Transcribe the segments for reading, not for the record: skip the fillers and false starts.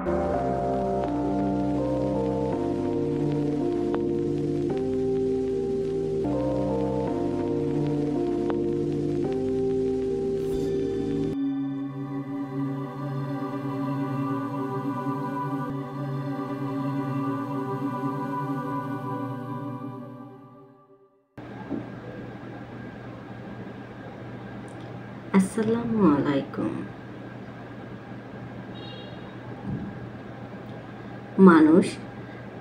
আসসালামু আলাইকুম। মানুষ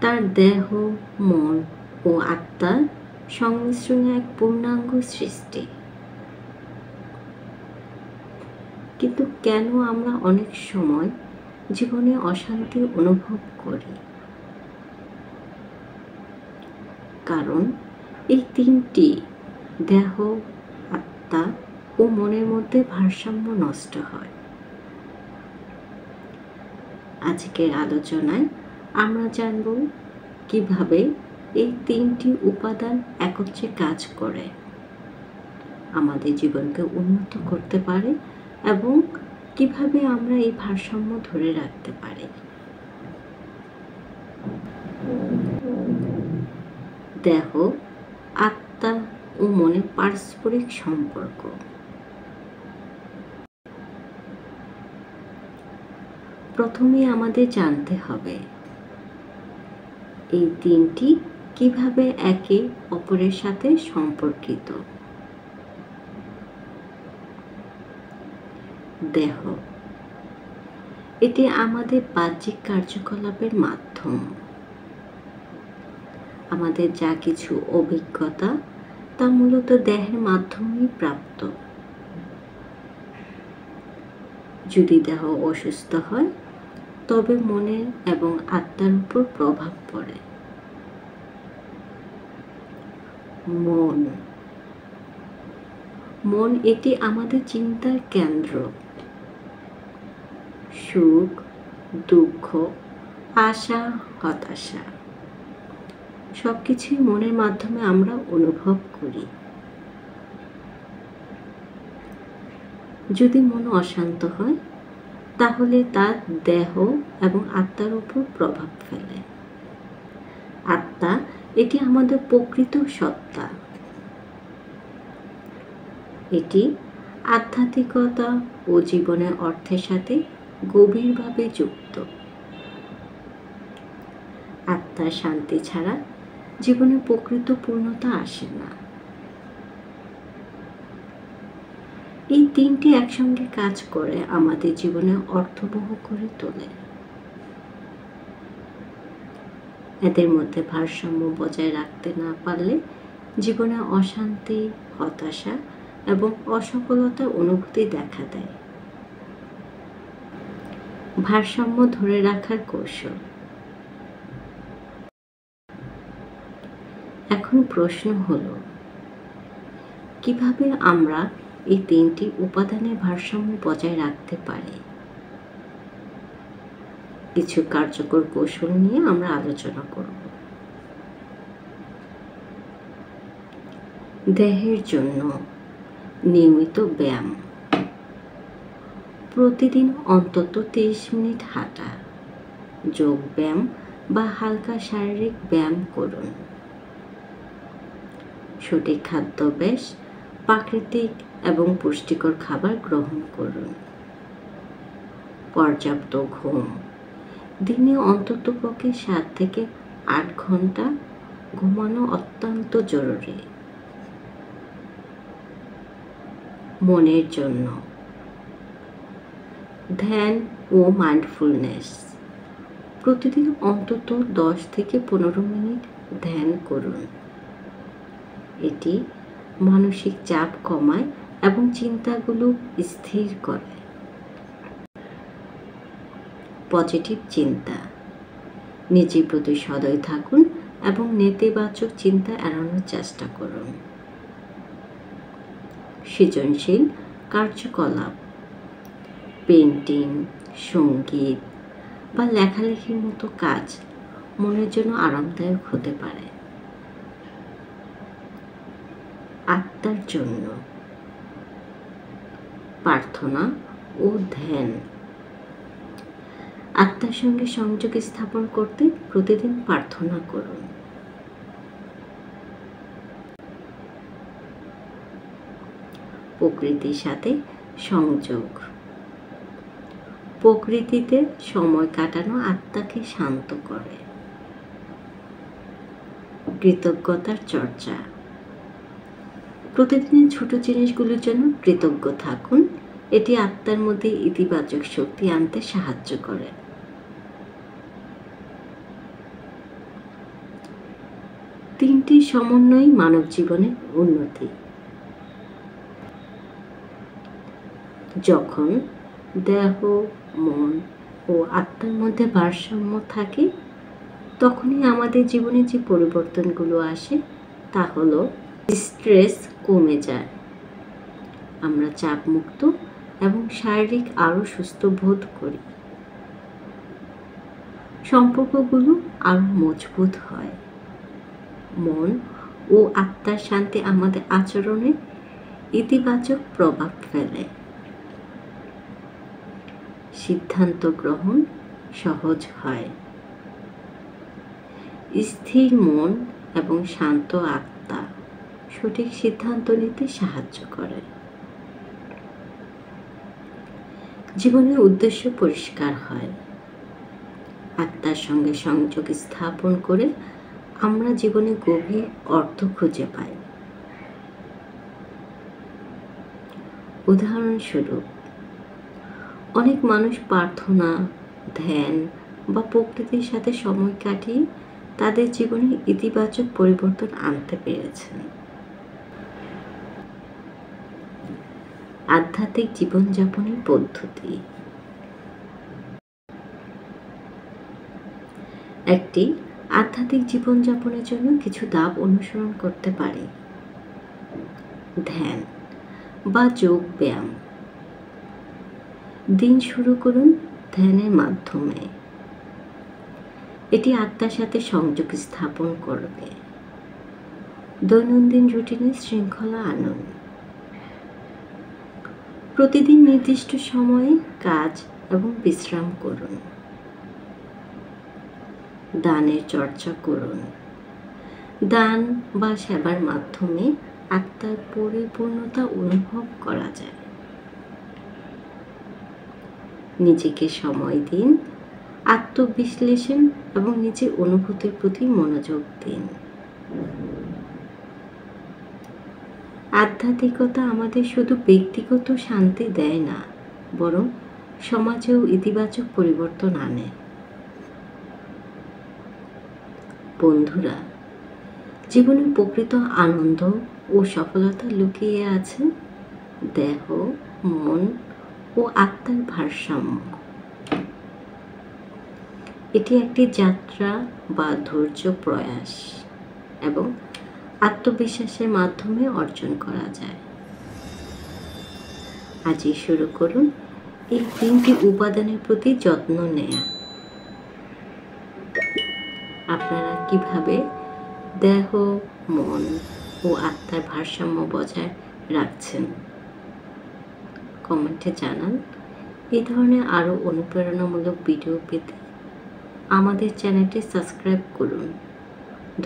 তার দেহ, মন ও আত্মার সংমিশ্রণে এক পূর্ণাঙ্গ সৃষ্টি। কিন্তু কেন আমরা অনেক সময় জীবনে অশান্তি অনুভব করি? কারণ এই তিনটি, দেহ, আত্মা ও মনের মধ্যে ভারসাম্য নষ্ট হয়। আজকের আলোচনায় আমরা জানব কিভাবে এই তিনটি উপাদান একত্রে কাজ করে, আমাদের জীবনকে উন্নত করতে পারে এবং কিভাবে আমরা এই ভারসাম্য ধরে রাখতে পারি। দেহ, আত্মা ও মনের পারস্পরিক সম্পর্ক। প্রথমে আমাদের জানতে হবে এই তিনটি কিভাবে একে অপরের সাথে সম্পর্কিত। দেহ, এটি আমাদের বাহ্যিক কার্যকলাপের মাধ্যম। আমাদের যা কিছু অভিজ্ঞতা তা মূলত দেহের মাধ্যমেই প্রাপ্ত। যদি দেহ অসুস্থ হয় তবে মনের এবং আত্মার উপর প্রভাব পড়ে। মন, মন এটি আমাদের চিন্তার কেন্দ্র। সুখ, দুঃখ, আশা, হতাশা সবকিছুই মনের মাধ্যমে আমরা অনুভব করি। যদি মন অশান্ত হয় তাহলে তার দেহ এবং আত্মার উপর প্রভাব ফেলে। আত্মা, এটি আমাদের প্রকৃত সত্তা। এটি আধ্যাত্মিকতা ও জীবনের অর্থের সাথে গভীরভাবে যুক্ত। আত্মার শান্তি ছাড়া জীবনে প্রকৃত পূর্ণতা আসে না। এই তিনটি একসঙ্গে কাজ করে আমাদের জীবনে অর্থবহ করে তোলে। এদের মধ্যে ভারসাম্য বজায় রাখতে না পারলে জীবনে অশান্তি, হতাশা এবং অসফলতার অনুভূতি দেখা দেয়। ভারসাম্য ধরে রাখার কৌশল। এখন প্রশ্ন হলো, কিভাবে আমরা এই তিনটি উপাদানের ভারসাম্য বজায় রাখতে পারি? কিছু কার্যকর কৌশল নিয়ে আমরা আলোচনা করব। দেহের জন্য নিয়মিত ব্যায়াম। প্রতিদিন অন্তত 30 মিনিট হাঁটা, যোগ ব্যায়াম বা হালকা শারীরিক ব্যায়াম করুন। সঠিক খাদ্যাভ্যাস, প্রাকৃতিক এবং পুষ্টিকর খাবার গ্রহণ করুন। পর্যাপ্ত ঘুম। দিনে অন্ততপক্ষে 7 থেকে 8 ঘন্টা ঘুমানো অত্যন্ত জরুরি। মনের জন্য ধ্যান ও মাইন্ডফুলনেস। প্রতিদিন অন্তত 10 থেকে 15 মিনিট ধ্যান করুন। এটি মানসিক চাপ কমায় এবং চিন্তাগুলো স্থির করে। পজিটিভ চিন্তা। নিজের প্রতি সদয় থাকুন এবং নেতিবাচক চিন্তা এড়ানোর চেষ্টা করুন। সৃজনশীল কার্যকলাপ, পেন্টিং, সঙ্গীত বা লেখালেখির মতো কাজ মনের জন্য আরামদায়ক হতে পারে। আত্মার জন্য প্রার্থনা ও ধ্যান। আত্মার সঙ্গে সংযোগ স্থাপন করতে প্রতিদিন প্রার্থনা করুন। প্রকৃতির সাথে সংযোগ। প্রকৃতিতে সময় কাটানো আত্মাকে শান্ত করে। কৃতজ্ঞতার চর্চা। প্রতিদিনের ছোট জিনিসগুলোর জন্য কৃতজ্ঞ থাকুন। এটি আত্মার মধ্যে ইতিবাচক শক্তি আনতে সাহায্য করে। তিনটি সমন্বয় মানব জীবনের উন্নতি। যখন দেহ, মন ও আত্মার মধ্যে ভারসাম্য থাকে, তখনই আমাদের জীবনে যে পরিবর্তনগুলো আসে তা হলো স্ট্রেস কমে যায়, আমরা চাপমুক্ত এবং শারীরিক আরও সুস্থ বোধ করি, সম্পর্কগুলো আরও মজবুত হয়, মন ও আত্মার শান্তি আমাদের আচরণে ইতিবাচক প্রভাব ফেলে, সিদ্ধান্ত গ্রহণ সহজ হয়, স্থির মন এবং শান্ত আত্মা সঠিক সিদ্ধান্ত নিতে সাহায্য করে। জীবনের উদ্দেশ্য পরিষ্কার হয়। আত্মার সঙ্গে সংযোগ স্থাপন করে আমরা জীবনে গভীর অর্থ খুঁজে পাই। উদাহরণস্বরূপ, অনেক মানুষ প্রার্থনা, ধ্যান বা প্রকৃতির সাথে সময় কাটিয়ে তাদের জীবনে ইতিবাচক পরিবর্তন আনতে পেরেছেন। আধ্যাত্মিক জীবনযাপনের পদ্ধতি। একটি আধ্যাত্মিক জীবনযাপনের জন্য কিছু ধাপ অনুসরণ করতে পারে। ধ্যান বা যোগ ব্যায়াম। দিন শুরু করুন ধ্যানের মাধ্যমে। এটি আত্মার সাথে সংযোগ স্থাপন করবে। দৈনন্দিন রুটিনে শৃঙ্খলা আনুন। প্রতিদিন নির্দিষ্ট সময়ে কাজ এবং বিশ্রাম করুন। দানের চর্চা করুন। দান বা সেবার মাধ্যমে আত্মার পরিপূর্ণতা অনুভব করা যায়। নিজেকে সময় দিন, আত্মবিশ্লেষণ এবং নিজের অনুভূতির প্রতি মনোযোগ দিন। আধ্যাত্মিকতা আমাদের শুধু ব্যক্তিগত শান্তি দেয় না, বরং সমাজেও ইতিবাচক পরিবর্তন আনে। বন্ধুরা, জীবনের প্রকৃত আনন্দ ও সফলতা লুকিয়ে আছে দেহ, মন ও আত্মার ভারসাম্য। এটি একটি যাত্রা বা ধৈর্য প্রয়াস এবং আত্মবিশ্বাসের মাধ্যমে অর্জন করা যায়। আজই শুরু করুন এই তিনটি উপাদানের প্রতি যত্ন নেয়া। আপনারা কিভাবে দেহ, মন ও আত্মার ভারসাম্য বজায় রাখছেন কমেন্টে জানান। এই ধরনের আরও অনুপ্রেরণামূলক ভিডিও পেতে আমাদের চ্যানেলটি সাবস্ক্রাইব করুন।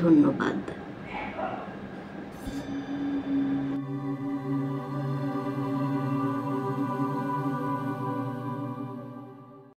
ধন্যবাদ।